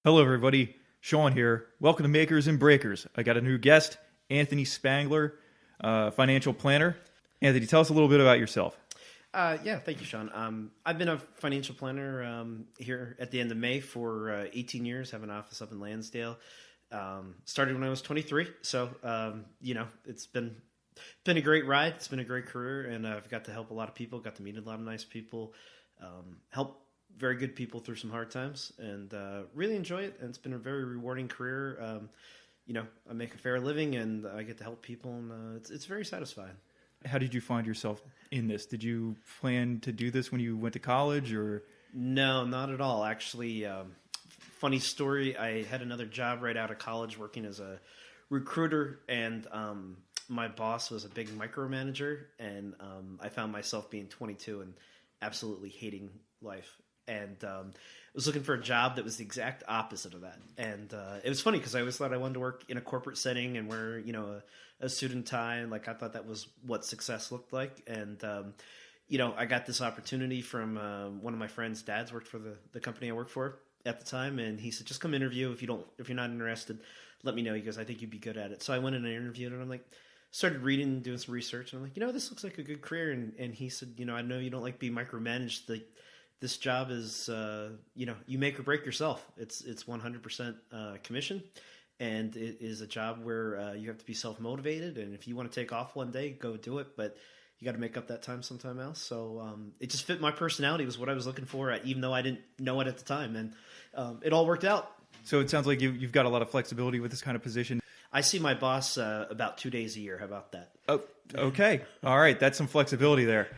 Hello, everybody. Sean here. Welcome to Makers and Breakers. I got a new guest, Anthony Spangler, financial planner. Anthony, tell us a little bit about yourself. Yeah, thank you, Sean. I've been a financial planner here at the end of May for 18 years. Have an office up in Lansdale. Started when I was 23, so it's been a great ride. It's been a great career, and I've got to help a lot of people. Got to meet a lot of nice people. Help very good people through some hard times, and really enjoy it. And it's been a very rewarding career. I make a fair living, and I get to help people, and it's very satisfying. How did you find yourself in this? Did you plan to do this when you went to college, or? No, not at all. Actually, funny story. I had another job right out of college working as a recruiter, and my boss was a big micromanager, and I found myself being 22 and absolutely hating life. And was looking for a job that was the exact opposite of that. And it was funny because I always thought I wanted to work in a corporate setting and wear, a suit and tie. And I thought that was what success looked like. And, I got this opportunity from one of my friend's dads worked for the company I worked for at the time. And he said, just come interview. If you're not interested, let me know. He goes, I think you'd be good at it. So I went in and interviewed, and I'm like, started reading, doing some research. And I'm like, this looks like a good career. And he said, I know you don't like being micromanaged. This job is, you make or break yourself. It's 100% commission, and it is a job where you have to be self-motivated. And if you want to take off one day, go do it. But you got to make up that time sometime else. So it just fit my personality. It was what I was looking for, even though I didn't know it at the time. And it all worked out. So it sounds like you've got a lot of flexibility with this kind of position. I see my boss about 2 days a year. How about that? Oh, okay. All right. That's some flexibility there.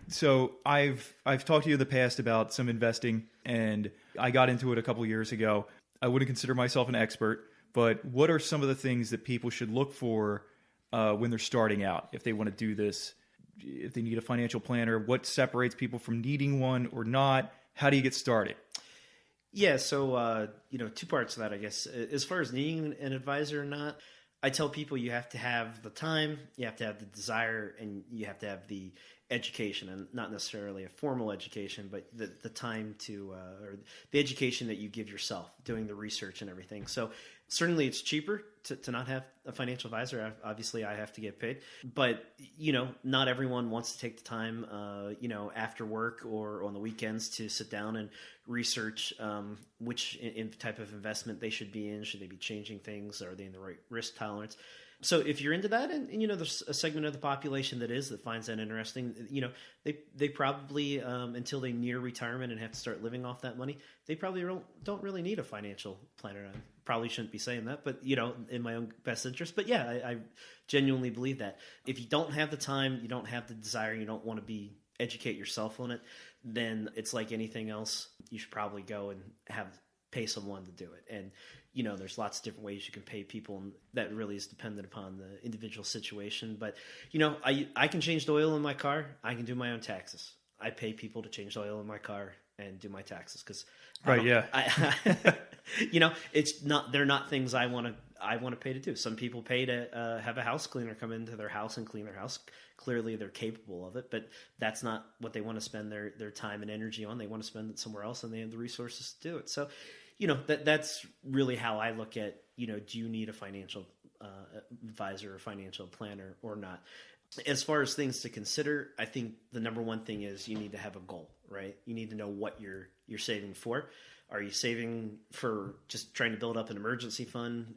So I've talked to you in the past about some investing, and I got into it a couple years ago. I wouldn't consider myself an expert, but what are some of the things that people should look for when they're starting out? If they want to do this, if they need a financial planner, what separates people from needing one or not? How do you get started? Yeah, so two parts to that, I guess. As far as needing an advisor or not, I tell people you have to have the time, you have to have the desire, and you have to have the education, and not necessarily a formal education, but the time to, or the education that you give yourself, doing the research and everything. So certainly it's cheaper to not have a financial advisor. Obviously I have to get paid, but not everyone wants to take the time, after work or on the weekends to sit down and research which type of investment they should be in. Should they be changing things? Are they in the right risk tolerance? So if you're into that, and there's a segment of the population that finds that interesting, they probably until they near retirement and have to start living off that money, they probably don't really need a financial planner. I probably shouldn't be saying that, but in my own best interest. But yeah, I genuinely believe that if you don't have the time, you don't have the desire, you don't want to educate yourself on it, then it's like anything else. You should probably go and pay someone to do it. And there's lots of different ways you can pay people, and that really is dependent upon the individual situation. But I can change the oil in my car. I can do my own taxes. I pay people to change the oil in my car and do my taxes because it's not, they're not things I want to pay to do. Some people pay to have a house cleaner come into their house and clean their house. Clearly they're capable of it, but that's not what they want to spend their time and energy on. They want to spend it somewhere else, and they have the resources to do it. So that's really how I look at, do you need a financial advisor or financial planner or not? As far as things to consider, I think the number one thing is you need to have a goal, right? You need to know what you're saving for. Are you saving for just trying to build up an emergency fund?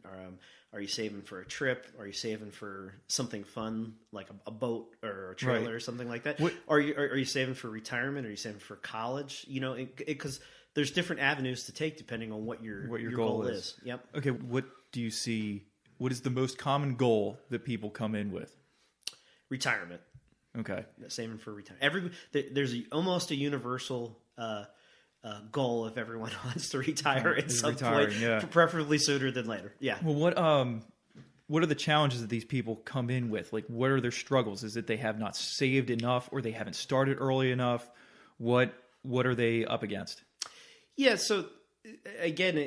Are you saving for a trip? Are you saving for something fun like a boat or a trailer or something like that? Are you saving for retirement? Are you saving for college? Because there's different avenues to take depending on what your goal is. Yep. Okay. What do you see? What is the most common goal that people come in with? Retirement. Okay. Saving for retirement. There's almost a universal goal if everyone wants to retire at some point, preferably sooner than later. Yeah. Well, what are the challenges that these people come in with? Like, what are their struggles? Is it they have not saved enough, or they haven't started early enough? What are they up against? Yeah. So again,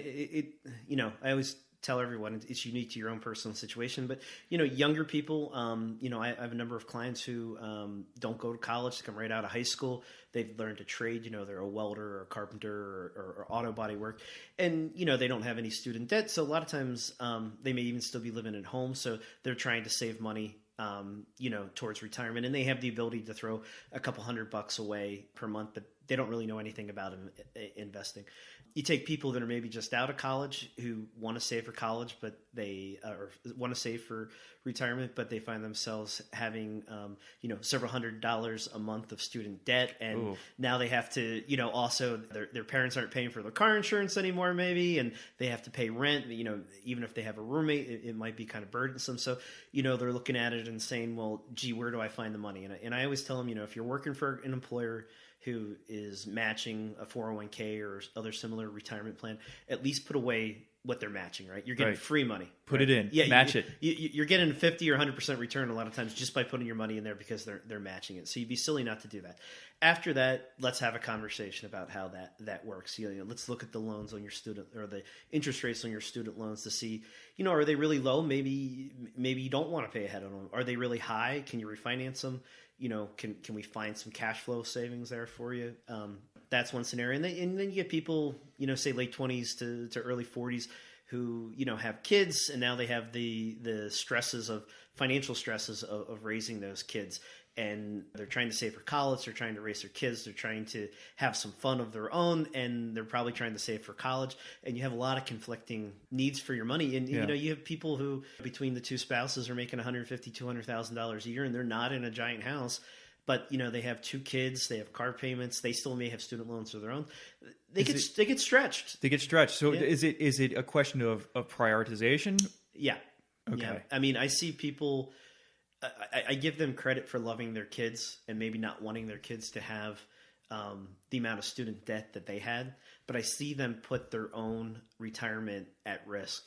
I always tell everyone it's unique to your own personal situation. But, younger people, I have a number of clients who don't go to college. They come right out of high school. They've learned a trade. They're a welder or a carpenter or auto body work. And, they don't have any student debt. So a lot of times they may even still be living at home. So they're trying to save money towards retirement, and they have the ability to throw a couple $100 away per month, but they don't really know anything about investing. You take people that are maybe just out of college who want to save for college, but they want to save for retirement, but they find themselves having, several $100s a month of student debt. And Ooh. Now they have to, also their parents aren't paying for their car insurance anymore, maybe, and they have to pay rent. Even if they have a roommate, it might be kind of burdensome. So, they're looking at it and saying, well, gee, where do I find the money? And I always tell them, if you're working for an employer who is matching a 401k or other similar retirement plan, at least put away what they're matching, right? You're getting free money. Put right? it in, match it. You're getting 50 or 100% return a lot of times just by putting your money in there because they're matching it. So you'd be silly not to do that. After that, let's have a conversation about how that works. Let's look at the loans on your student, or the interest rates on your student loans, to see, are they really low? Maybe you don't want to pay ahead on them. Are they really high? Can you refinance them? Can we find some cash flow savings there for you? That's one scenario. And then you get people, say late 20s to early 40s who, have kids, and now they have the financial stresses of raising those kids. And they're trying to save for college. They're trying to raise their kids. They're trying to have some fun of their own, and they're probably trying to save for college. And you have a lot of conflicting needs for your money. And you have people who, between the two spouses, are making $150,000, $200,000 a year, and they're not in a giant house. But they have two kids. They have car payments. They still may have student loans of their own. They get stretched. They get stretched. So yeah. is it a question of prioritization? Yeah. Okay. Yeah. I mean, I see people. I give them credit for loving their kids and maybe not wanting their kids to have the amount of student debt that they had, but I see them put their own retirement at risk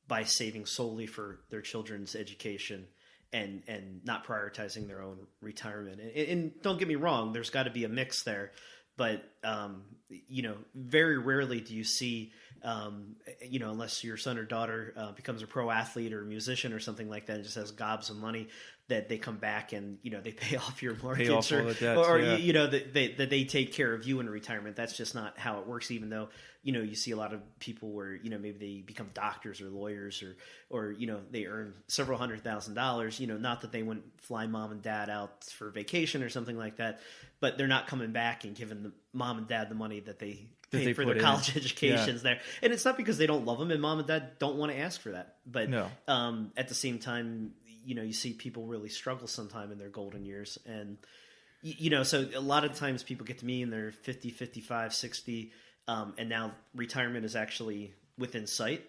by saving solely for their children's education and not prioritizing their own retirement. And don't get me wrong, there's got to be a mix there, but very rarely do you see, unless your son or daughter becomes a pro athlete or a musician or something like that and just has gobs of money, that they come back and, they pay off your mortgage, all the debts, that they take care of you in retirement. That's just not how it works, even though, you see a lot of people where, maybe they become doctors or lawyers or they earn several $100,000, not that they wouldn't fly mom and dad out for vacation or something like that, but they're not coming back and giving the mom and dad the money that they paid for their college educations there. And it's not because they don't love them, and mom and dad don't want to ask for that. But no. At the same time, you see people really struggle sometime in their golden years. And, so a lot of times people get to me and they're 50, 55, 60, and now retirement is actually within sight.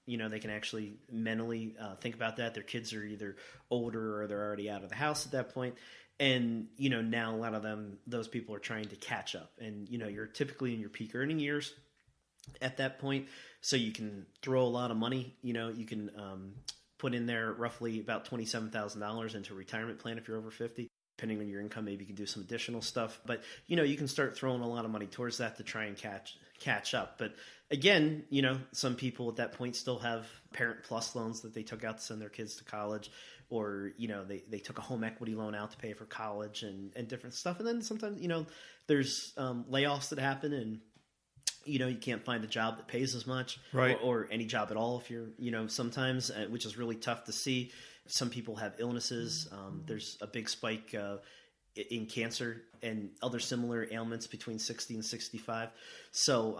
They can actually mentally think about that. Their kids are either older or they're already out of the house at that point. And, now a lot of those people are trying to catch up. And, you're typically in your peak earning years at that point. So you can throw a lot of money. You can put in there roughly about $27,000 into a retirement plan if you're over 50. Depending on your income, maybe you can do some additional stuff. But, you can start throwing a lot of money towards that to try and catch up. But again, some people at that point still have Parent Plus loans that they took out to send their kids to college, or, they took a home equity loan out to pay for college and different stuff. And then sometimes, there's layoffs that happen, and, you can't find a job that pays as much, right, or any job at all if you're, sometimes, which is really tough to see. Some people have illnesses. There's a big spike in cancer and other similar ailments between 60 and 65. So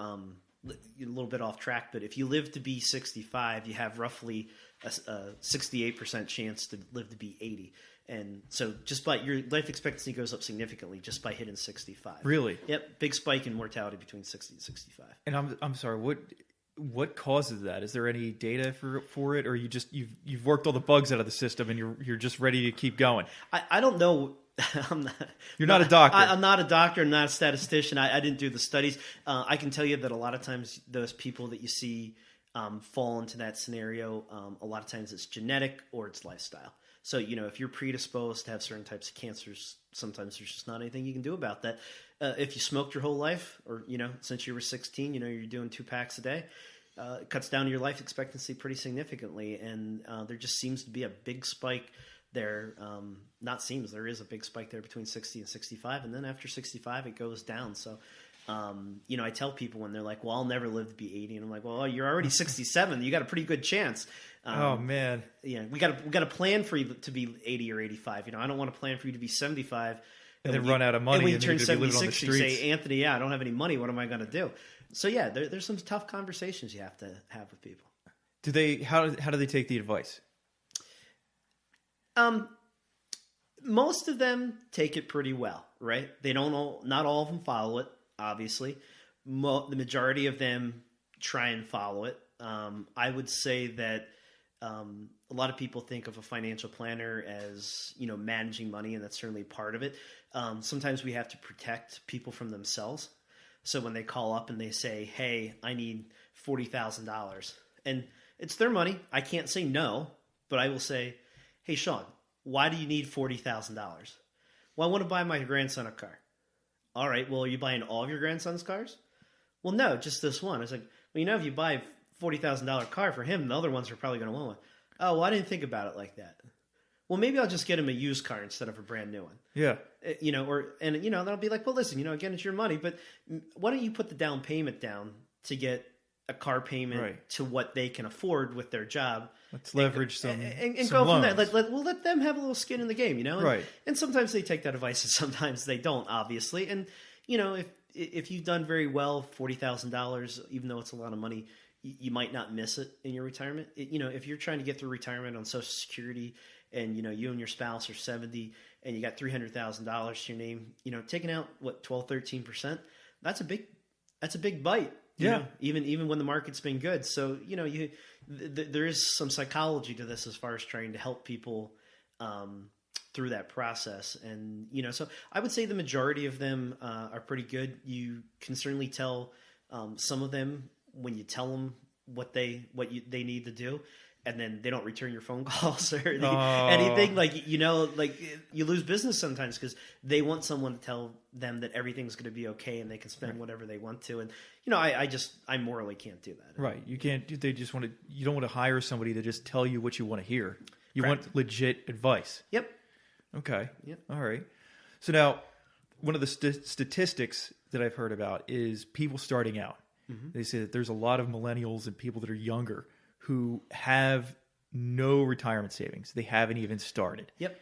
a little bit off track, but if you live to be 65, you have roughly a 68% chance to live to be 80. And so just by your life expectancy goes up significantly just by hitting 65. Really? Yep. Big spike in mortality between 60 and 65. And I'm sorry, what causes that? Is there any data for it, or you've worked all the bugs out of the system and you're just ready to keep going? I don't know. You're not a doctor. I'm not a doctor. I'm not a statistician. I didn't do the studies. I can tell you that a lot of times those people that you see fall into that scenario, a lot of times it's genetic or it's lifestyle. So, if you're predisposed to have certain types of cancers, sometimes there's just not anything you can do about that. If you smoked your whole life, or, since you were 16, you're doing 2 packs a day, it cuts down your life expectancy pretty significantly. And there just seems to be a big spike there. There is a big spike there between 60 and 65. And then after 65, it goes down. So, I tell people when they're like, well, I'll never live to be 80. And I'm like, well, you're already 67. You got a pretty good chance. Oh man. Yeah. We got to plan for you to be 80 or 85. I don't want to plan for you to be 75. And then run out of money. And when you and turn you're gonna be living 76, on the you streets. say, Anthony, I don't have any money. What am I going to do? So yeah, there's some tough conversations you have to have with people. How do they take the advice? Most of them take it pretty well, right? They don't all, not all of them follow it, obviously. The majority of them try and follow it. I would say that a lot of people think of a financial planner as, managing money, and that's certainly part of it. Sometimes we have to protect people from themselves. So when they call up and they say, hey, I need $40,000, and it's their money, I can't say no, but I will say, hey, Sean, why do you need $40,000? Well, I want to buy my grandson a car. All right, well, are you buying all of your grandson's cars? Well, no, just this one. I was like, well, if you buy a $40,000 car for him, the other ones are probably going to want one. Oh, well, I didn't think about it like that. Well, maybe I'll just get him a used car instead of a brand new one. Yeah. Then I'll be like, well, listen, again, it's your money, but why don't you put the down payment down to get a car payment to what they can afford with their job? Let's leverage some go loans. from there. Let them have a little skin in the game, Right. And sometimes they take that advice, and sometimes they don't, obviously. And if you've done very well, $40,000, even though it's a lot of money, you might not miss it in your retirement. If you're trying to get through retirement on Social Security, and you and your spouse are 70, and you got $300,000 to your name, taking out 12-13%, that's a big bite. Yeah. Even when the market's been good. So, there is some psychology to this as far as trying to help people through that process. And, so I would say the majority of them are pretty good. You can certainly tell some of them when you tell them what they need to do, and then they don't return your phone calls or anything. You lose business sometimes because they want someone to tell them that everything's going to be okay and they can spend whatever they want to. And, I morally can't do that. Right. You can't, you don't want to hire somebody to just tell you what you want to hear. You want legit advice. Yep. Okay. Yep. All right. So now one of the statistics that I've heard about is people starting out. Mm-hmm. They say that there's a lot of millennials and people that are younger who have no retirement savings. They haven't even started. Yep.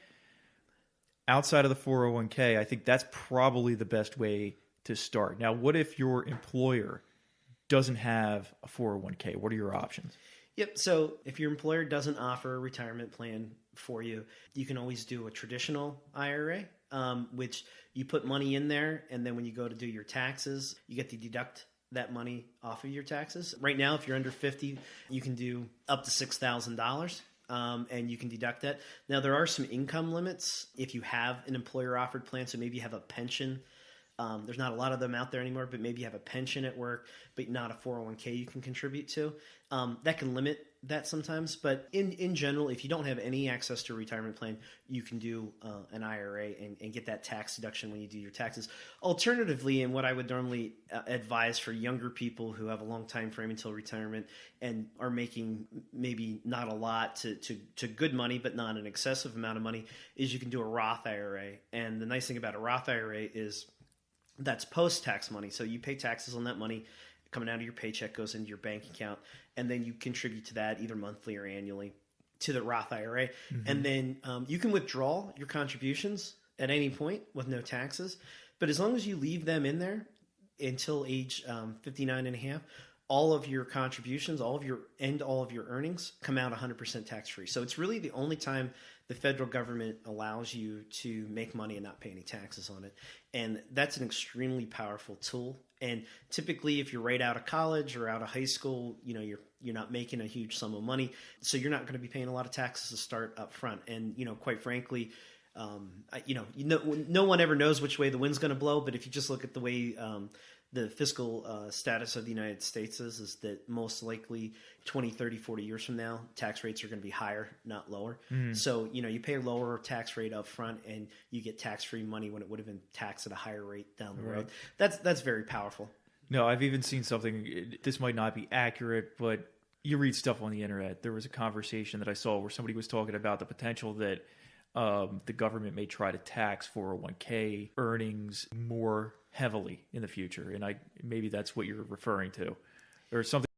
Outside of the 401k, I think that's probably the best way to start. Now, what if your employer doesn't have a 401k? What are your options? Yep. So if your employer doesn't offer a retirement plan for you, you can always do a traditional IRA, which you put money in there, and then when you go to do your taxes, you get to deduct that money off of your taxes. Right now, if you're under 50, you can do up to $6,000, and you can deduct that. Now, there are some income limits if you have an employer-offered plan, so maybe you have a pension. There's not a lot of them out there anymore, but maybe you have a pension at work, but not a 401k you can contribute to. That can limit that sometimes, but in general, if you don't have any access to a retirement plan, you can do an IRA and get that tax deduction when you do your taxes. Alternatively, and what I would normally advise for younger people who have a long time frame until retirement and are making maybe not a lot to good money, but not an excessive amount of money, is you can do a Roth IRA. And the nice thing about a Roth IRA is that's post-tax money. So you pay taxes on that money coming out of your paycheck, goes into your bank account, and then you contribute to that either monthly or annually to the Roth IRA. Mm-hmm. And then you can withdraw your contributions at any point with no taxes. But as long as you leave them in there until age 59 and a half, all of your contributions, all of your earnings come out 100% tax-free. So it's really the only time the federal government allows you to make money and not pay any taxes on it. And that's an extremely powerful tool. And typically, if you're right out of college or out of high school, you're not making a huge sum of money, so you're not going to be paying a lot of taxes to start up front. And quite frankly, no one ever knows which way the wind's going to blow. But if you just look at the way the fiscal status of the United States is that most likely 20, 30, 40 years from now, tax rates are going to be higher, not lower. Mm. So, you pay a lower tax rate up front and you get tax-free money when it would have been taxed at a higher rate down the road. That's very powerful. No, I've even seen something. This might not be accurate, but you read stuff on the internet. There was a conversation that I saw where somebody was talking about the potential that the government may try to tax 401k earnings more heavily in the future, and maybe that's what you're referring to, or something.